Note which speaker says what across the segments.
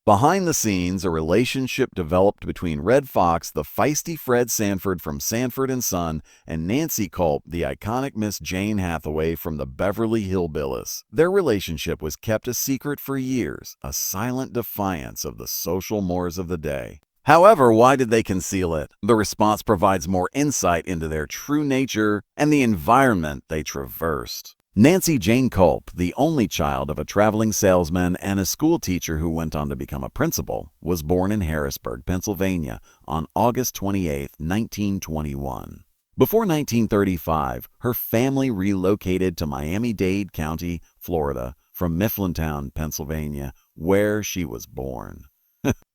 Speaker 1: Behind the scenes, a relationship developed between Redd Foxx, the feisty Fred Sanford from Sanford and Son, and Nancy Culp, the iconic Miss Jane Hathaway from the Beverly Hillbillies. Their relationship was kept a secret for years, a silent defiance of the social mores of the day. However, why did they conceal it? The response provides more insight into their true nature and the environment they traversed. Nancy Jane Culp, the only child of a traveling salesman and a school teacher who went on to become a principal, was born in Harrisburg, Pennsylvania on August 28, 1921. Before 1935, her family relocated to Miami-Dade County, Florida, from Mifflintown, Pennsylvania, where she was born.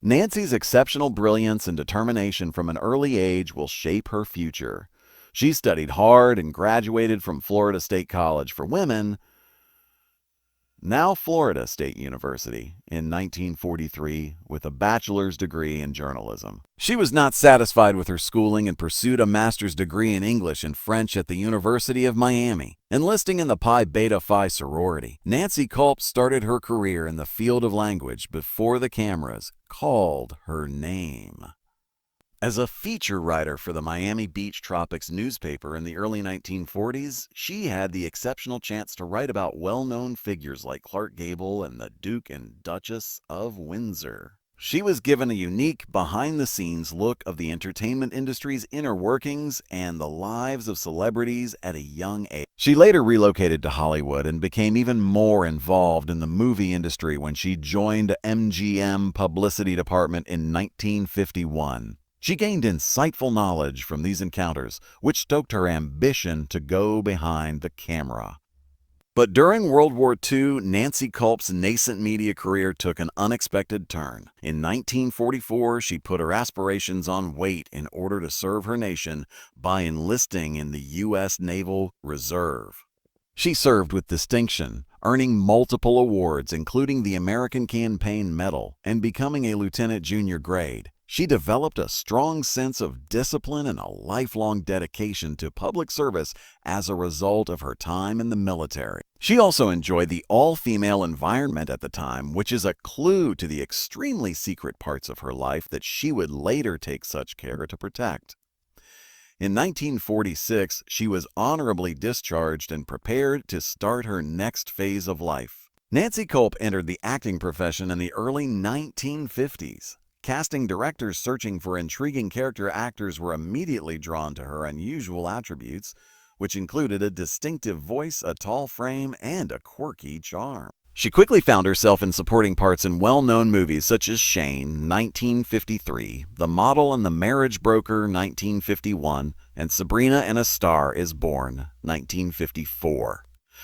Speaker 1: Nancy's exceptional brilliance and determination from an early age will shape her future. She studied hard and graduated from Florida State College for Women, now Florida State University, in 1943 with a bachelor's degree in journalism. She was not satisfied with her schooling and pursued a master's degree in English and French at the University of Miami. Enlisting in the Pi Beta Phi sorority, Nancy Culp started her career in the field of language before the cameras called her name. As a feature writer for the Miami Beach Tropics newspaper in the early 1940s, she had the exceptional chance to write about well-known figures like Clark Gable and the Duke and Duchess of Windsor. She was given a unique, behind-the-scenes look of the entertainment industry's inner workings and the lives of celebrities at a young age. She later relocated to Hollywood and became even more involved in the movie industry when she joined MGM Publicity Department in 1951. She gained insightful knowledge from these encounters, which stoked her ambition to go behind the camera. But during World War II, Nancy Culp's nascent media career took an unexpected turn. In 1944, she put her aspirations on wait in order to serve her nation by enlisting in the U.S. Naval Reserve. She served with distinction, earning multiple awards, including the American Campaign Medal, and becoming a lieutenant junior grade. She developed a strong sense of discipline and a lifelong dedication to public service as a result of her time in the military. She also enjoyed the all-female environment at the time, which is a clue to the extremely secret parts of her life that she would later take such care to protect. In 1946, she was honorably discharged and prepared to start her next phase of life. Nancy Culp entered the acting profession in the early 1950s. Casting directors searching for intriguing character actors were immediately drawn to her unusual attributes, which included a distinctive voice, a tall frame, and a quirky charm. She quickly found herself in supporting parts in well-known movies such as Shane, 1953, The Model and the Marriage Broker, 1951, and Sabrina and a Star is Born, 1954.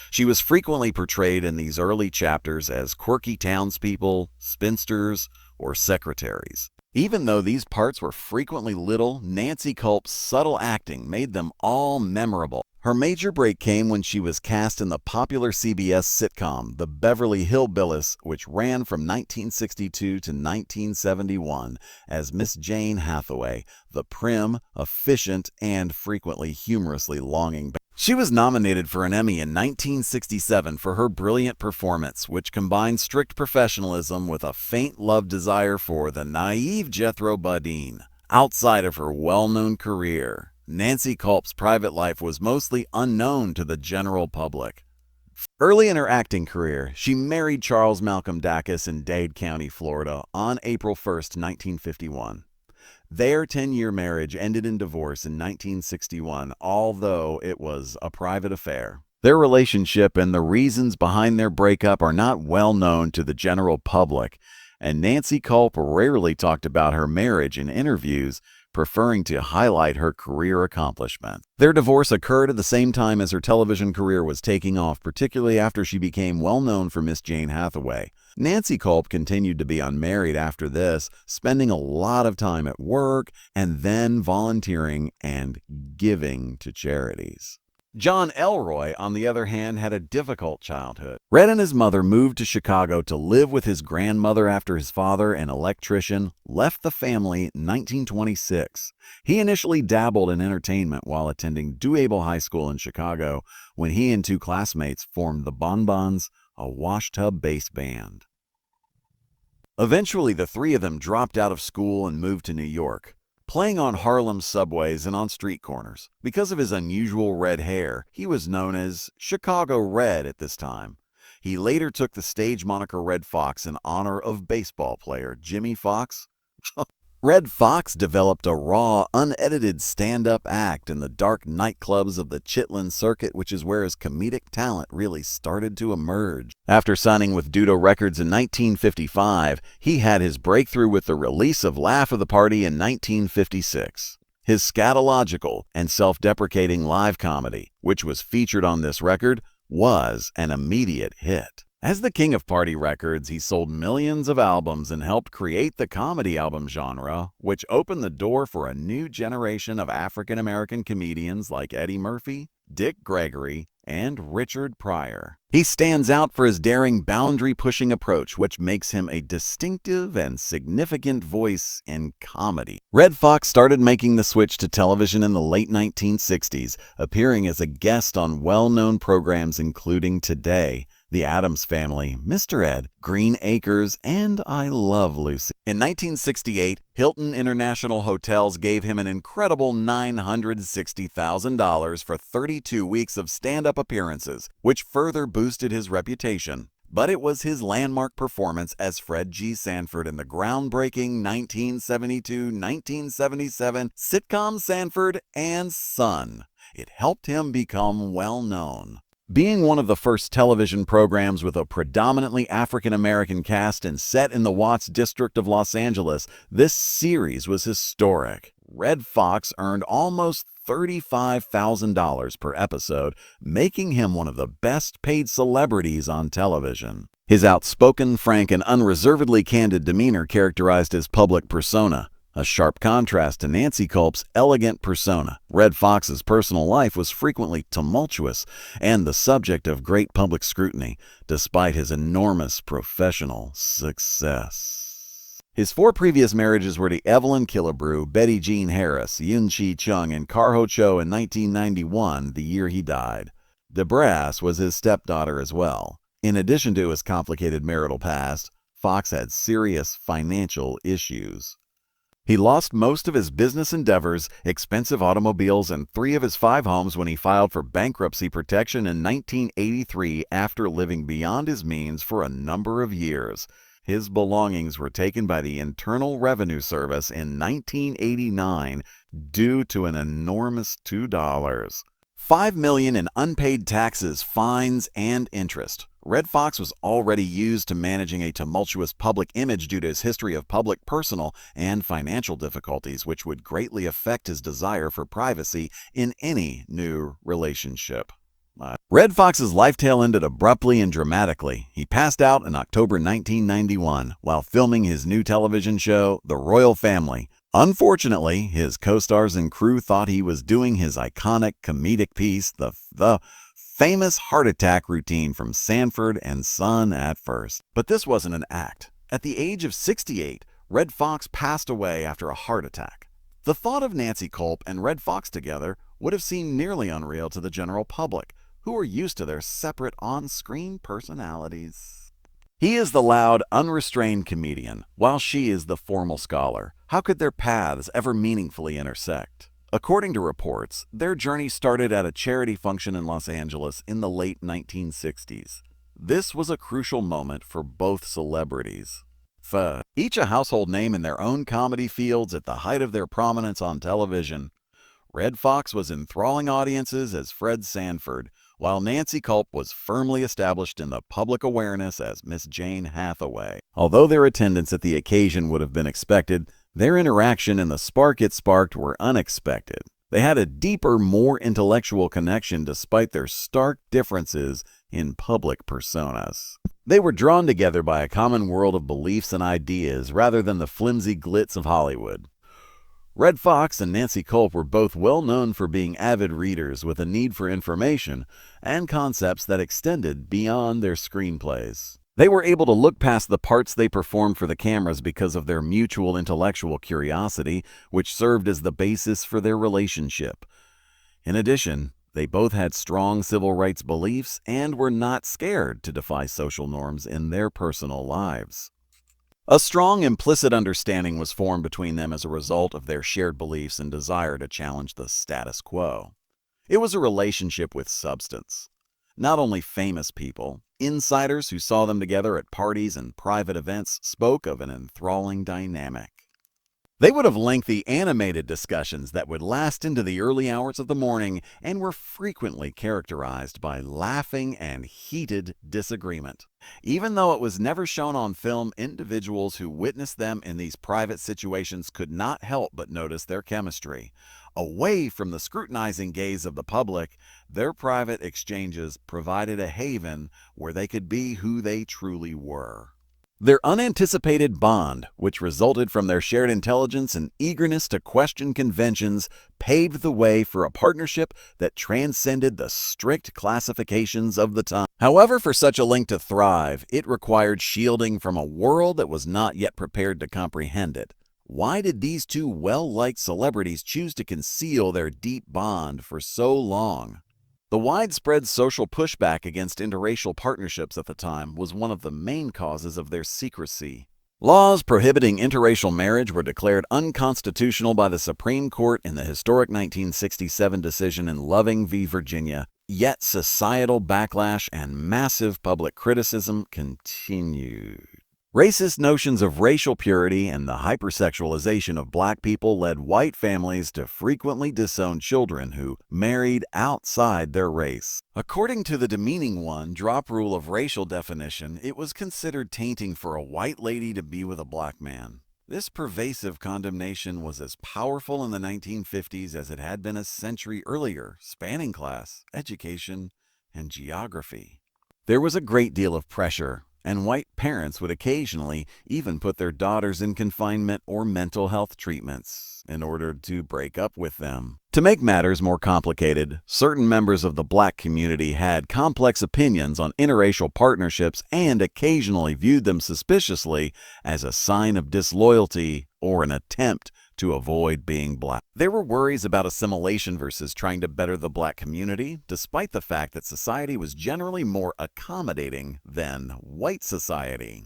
Speaker 1: She was frequently portrayed in these early chapters as quirky townspeople, spinsters, or secretaries. Even though these parts were frequently little, Nancy Culp's subtle acting made them all memorable. Her major break came when she was cast in the popular CBS sitcom The Beverly Hillbillies, which ran from 1962 to 1971 as Miss Jane Hathaway, the prim, efficient, and frequently humorously longing. She was nominated for an Emmy in 1967 for her brilliant performance, which combined strict professionalism with a faint love desire for the naive Jethro Bodine. Outside of her well-known career, Nancy Culp's private life was mostly unknown to the general public. Early in her acting career, she married Charles Malcolm Dacus in Dade County, Florida, on April 1, 1951. Their 10-year marriage ended in divorce in 1961, although it was a private affair. Their relationship and the reasons behind their breakup are not well known to the general public, and Nancy Culp rarely talked about her marriage in interviews, preferring to highlight her career accomplishment. Their divorce occurred at the same time as her television career was taking off, particularly after she became well known for Miss Jane Hathaway. Nancy Culp continued to be unmarried after this, spending a lot of time at work and then volunteering and giving to charities. John Elroy, on the other hand, had a difficult childhood. Redd and his mother moved to Chicago to live with his grandmother after his father, an electrician, left the family in 1926. He initially dabbled in entertainment while attending Dewable High School in Chicago when he and two classmates formed the Bonbons, a washtub bass band. Eventually, the three of them dropped out of school and moved to New York, playing on Harlem subways and on street corners. Because of his unusual red hair, he was known as Chicago Red at this time. He later took the stage moniker Redd Foxx in honor of baseball player Jimmy Foxx. Redd Foxx developed a raw, unedited stand-up act in the dark nightclubs of the Chitlin circuit, which is where his comedic talent really started to emerge. After signing with Dudo Records in 1955, he had his breakthrough with the release of Laugh of the Party in 1956. His scatological and self-deprecating live comedy, which was featured on this record, was an immediate hit. As the king of party records, he sold millions of albums and helped create the comedy album genre, which opened the door for a new generation of African-American comedians like Eddie Murphy, Dick Gregory, and Richard Pryor. He stands out for his daring, boundary-pushing approach, which makes him a distinctive and significant voice in comedy. Redd Foxx started making the switch to television in the late 1960s, appearing as a guest on well-known programs including Today, The Addams Family, Mr. Ed, Green Acres, and I Love Lucy. In 1968, Hilton International Hotels gave him an incredible $960,000 for 32 weeks of stand-up appearances, which further boosted his reputation. But it was his landmark performance as Fred G. Sanford in the groundbreaking 1972-1977 sitcom Sanford and Son. It helped him become well-known. Being one of the first television programs with a predominantly African-American cast and set in the Watts district of Los Angeles, this series was historic. Redd Foxx earned almost $35,000 per episode, making him one of the best-paid celebrities on television. His outspoken, frank, and unreservedly candid demeanor characterized his public persona, a sharp contrast to Nancy Culp's elegant persona. Redd Foxx's personal life was frequently tumultuous and the subject of great public scrutiny, despite his enormous professional success. His 4 previous marriages were to Evelyn Killebrew, Betty Jean Harris, Yun Chi Chung, and Carho Cho in 1991, the year he died. DeBrass was his stepdaughter as well. In addition to his complicated marital past, Foxx had serious financial issues. He lost most of his business endeavors, expensive automobiles, and 3 of his 5 homes when he filed for bankruptcy protection in 1983 after living beyond his means for a number of years. His belongings were taken by the Internal Revenue Service in 1989 due to an enormous $2. $5 million in unpaid taxes, fines, and interest. Redd Foxx was already used to managing a tumultuous public image due to his history of public personal and financial difficulties, which would greatly affect his desire for privacy in any new relationship. Redd Foxx's life tale ended abruptly and dramatically. He passed out in October 1991 while filming his new television show, The Royal Family. Unfortunately, his co-stars and crew thought he was doing his iconic comedic piece, the famous heart attack routine from Sanford and Son at first. But this wasn't an act. At the age of 68, Redd Foxx passed away after a heart attack. The thought of Nancy Culp and Redd Foxx together would have seemed nearly unreal to the general public, who are used to their separate on-screen personalities. He is the loud, unrestrained comedian, while she is the formal scholar. How could their paths ever meaningfully intersect? According to reports, their journey started at a charity function in Los Angeles in the late 1960s. This was a crucial moment for both celebrities. Each a household name in their own comedy fields at the height of their prominence on television. Redd Foxx was enthralling audiences as Fred Sanford, while Nancy Culp was firmly established in the public awareness as Miss Jane Hathaway. Although their attendance at the occasion would have been expected, their interaction and the spark it sparked were unexpected. They had a deeper, more intellectual connection despite their stark differences in public personas. They were drawn together by a common world of beliefs and ideas rather than the flimsy glitz of Hollywood. Redd Foxx and Nancy Culp were both well known for being avid readers with a need for information and concepts that extended beyond their screenplays. They were able to look past the parts they performed for the cameras because of their mutual intellectual curiosity, which served as the basis for their relationship. In addition, they both had strong civil rights beliefs and were not scared to defy social norms in their personal lives. A strong implicit understanding was formed between them as a result of their shared beliefs and desire to challenge the status quo. It was a relationship with substance. Not only famous people, insiders who saw them together at parties and private events spoke of an enthralling dynamic. They would have lengthy animated discussions that would last into the early hours of the morning and were frequently characterized by laughing and heated disagreement. Even though it was never shown on film, individuals who witnessed them in these private situations could not help but notice their chemistry. Away from the scrutinizing gaze of the public, their private exchanges provided a haven where they could be who they truly were. Their unanticipated bond, which resulted from their shared intelligence and eagerness to question conventions, paved the way for a partnership that transcended the strict classifications of the time. However, for such a link to thrive, it required shielding from a world that was not yet prepared to comprehend it. Why did these two well-liked celebrities choose to conceal their deep bond for so long? The widespread social pushback against interracial partnerships at the time was one of the main causes of their secrecy. Laws prohibiting interracial marriage were declared unconstitutional by the Supreme Court in the historic 1967 decision in Loving v. Virginia, yet societal backlash and massive public criticism continued. Racist notions of racial purity and the hypersexualization of black people led white families to frequently disown children who married outside their race. According to the demeaning one-drop rule of racial definition, it was considered tainting for a white lady to be with a black man. This pervasive condemnation was as powerful in the 1950s as it had been a century earlier, spanning class, education, and geography. There was a great deal of pressure, and white parents would occasionally even put their daughters in confinement or mental health treatments in order to break up with them. To make matters more complicated, certain members of the black community had complex opinions on interracial partnerships and occasionally viewed them suspiciously as a sign of disloyalty or an attempt to avoid being black. There were worries about assimilation versus trying to better the black community, despite the fact that society was generally more accommodating than white society.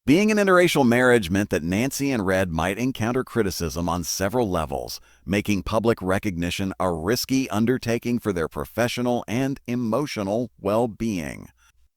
Speaker 1: Being an interracial marriage meant that Nancy and Redd might encounter criticism on several levels, making public recognition a risky undertaking for their professional and emotional well-being.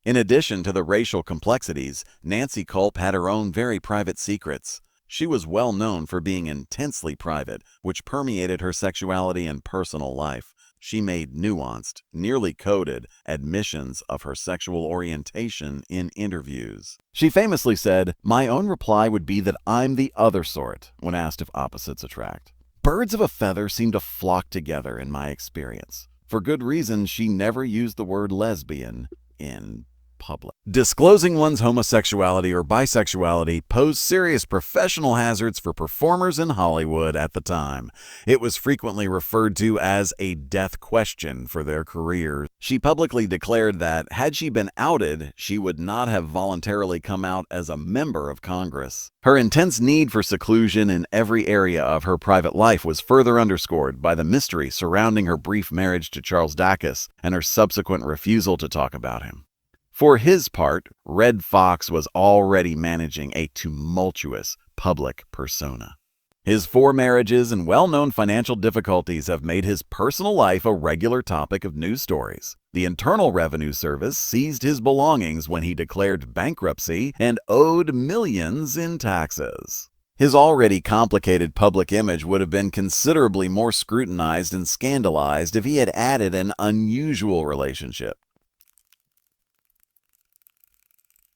Speaker 1: In addition to the racial complexities, Nancy Culp had her own very private secrets. She was well known for being intensely private, which permeated her sexuality and personal life. She made nuanced, nearly coded admissions of her sexual orientation in interviews. She famously said, "My own reply would be that I'm the other sort," when asked if opposites attract. Birds of a feather seem to flock together in my experience. For good reason, she never used the word lesbian in public. Disclosing one's homosexuality or bisexuality posed serious professional hazards for performers in Hollywood at the time. It was frequently referred to as a death question for their careers. She publicly declared that, had she been outed, she would not have voluntarily come out as a member of Congress. Her intense need for seclusion in every area of her private life was further underscored by the mystery surrounding her brief marriage to Charles Dacus and her subsequent refusal to talk about him. For his part, Redd Foxx was already managing a tumultuous public persona. His 4 marriages and well-known financial difficulties have made his personal life a regular topic of news stories. The Internal Revenue Service seized his belongings when he declared bankruptcy and owed millions in taxes. His already complicated public image would have been considerably more scrutinized and scandalized if he had added an unusual relationship,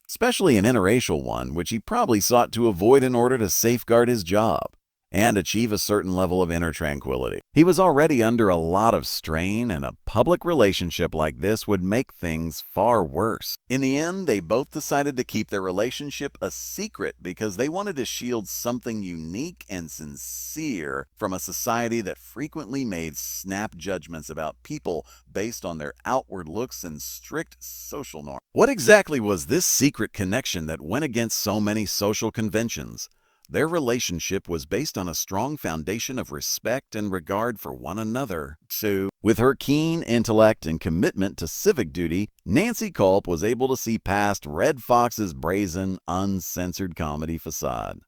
Speaker 1: especially an interracial one, which he probably sought to avoid in order to safeguard his job and achieve a certain level of inner tranquility. He was already under a lot of strain, and a public relationship like this would make things far worse. In the end, they both decided to keep their relationship a secret because they wanted to shield something unique and sincere from a society that frequently made snap judgments about people based on their outward looks and strict social norms. What exactly was this secret connection that went against so many social conventions? Their relationship was based on a strong foundation of respect and regard for one another. So, with her keen intellect and commitment to civic duty, Nancy Culp was able to see past Redd Foxx's brazen, uncensored comedy facade.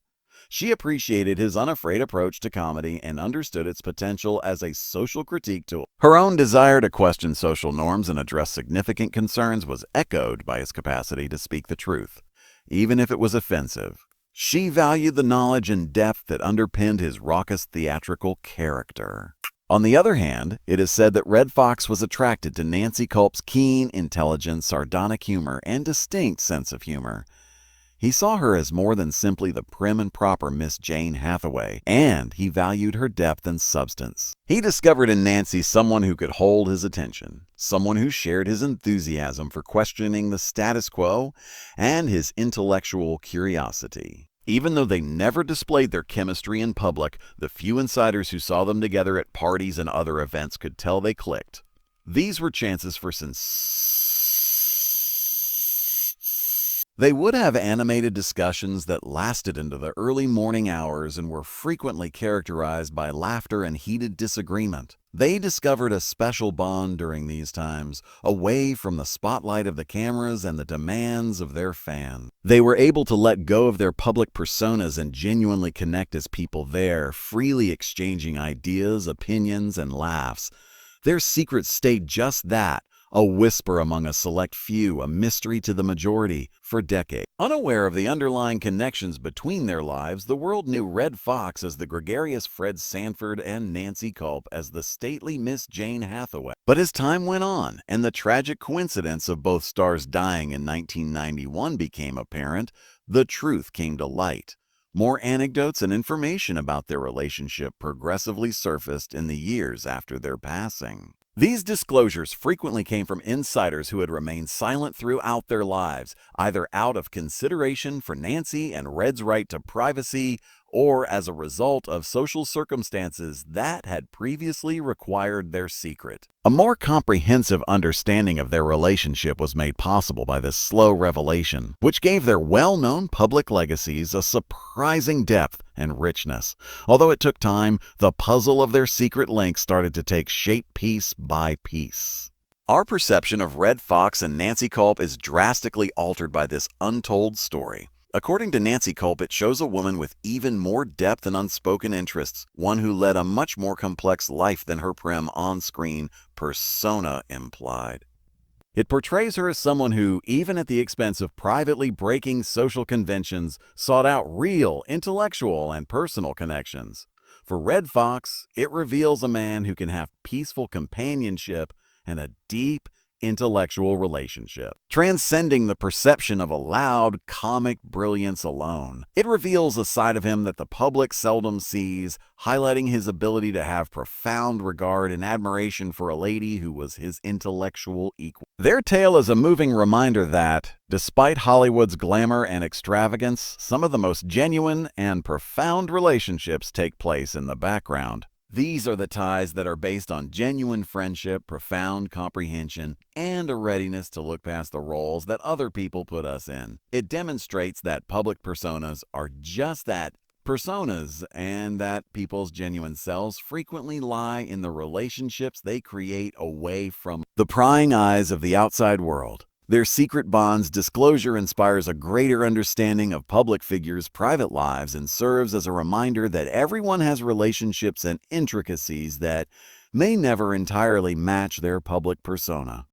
Speaker 1: She appreciated his unafraid approach to comedy and understood its potential as a social critique tool. Her own desire to question social norms and address significant concerns was echoed by his capacity to speak the truth, even if it was offensive. She valued the knowledge and depth that underpinned his raucous theatrical character. On the other hand, it is said that Redd Foxx was attracted to Nancy Culp's keen, intelligent, sardonic humor and distinct sense of humor. He saw her as more than simply the prim and proper Miss Jane Hathaway, and he valued her depth and substance. He discovered in Nancy someone who could hold his attention, someone who shared his enthusiasm for questioning the status quo and his intellectual curiosity. Even though they never displayed their chemistry in public, the few insiders who saw them together at parties and other events could tell they clicked. These were chances for They would have animated discussions that lasted into the early morning hours and were frequently characterized by laughter and heated disagreement. They discovered a special bond during these times, away from the spotlight of the cameras and the demands of their fans. They were able to let go of their public personas and genuinely connect as people there, freely exchanging ideas, opinions, and laughs. Their secret stayed just that, a whisper among a select few, a mystery to the majority, for decades. Unaware of the underlying connections between their lives, the world knew Redd Foxx as the gregarious Fred Sanford and Nancy Culp as the stately Miss Jane Hathaway. But as time went on, and the tragic coincidence of both stars dying in 1991 became apparent, the truth came to light. More anecdotes and information about their relationship progressively surfaced in the years after their passing. These disclosures frequently came from insiders who had remained silent throughout their lives, either out of consideration for Nancy and Redd's right to privacy or as a result of social circumstances that had previously required their secret. A more comprehensive understanding of their relationship was made possible by this slow revelation, which gave their well-known public legacies a surprising depth and richness. Although it took time, the puzzle of their secret link started to take shape piece by piece. Our perception of Redd Foxx and Nancy Culp is drastically altered by this untold story. According to Nancy Culp, it shows a woman with even more depth and unspoken interests, one who led a much more complex life than her prim on-screen persona implied. It portrays her as someone who, even at the expense of privately breaking social conventions, sought out real, intellectual, and personal connections. For Redd Foxx, it reveals a man who can have peaceful companionship and a deep, intellectual relationship, transcending the perception of a loud, comic brilliance alone. It reveals a side of him that the public seldom sees, highlighting his ability to have profound regard and admiration for a lady who was his intellectual equal. Their tale is a moving reminder that, despite Hollywood's glamour and extravagance, some of the most genuine and profound relationships take place in the background. These are the ties that are based on genuine friendship, profound comprehension, and a readiness to look past the roles that other people put us in. It demonstrates that public personas are just that, personas, and that people's genuine selves frequently lie in the relationships they create away from the prying eyes of the outside world. Their secret bonds disclosure inspires a greater understanding of public figures' private lives and serves as a reminder that everyone has relationships and intricacies that may never entirely match their public persona.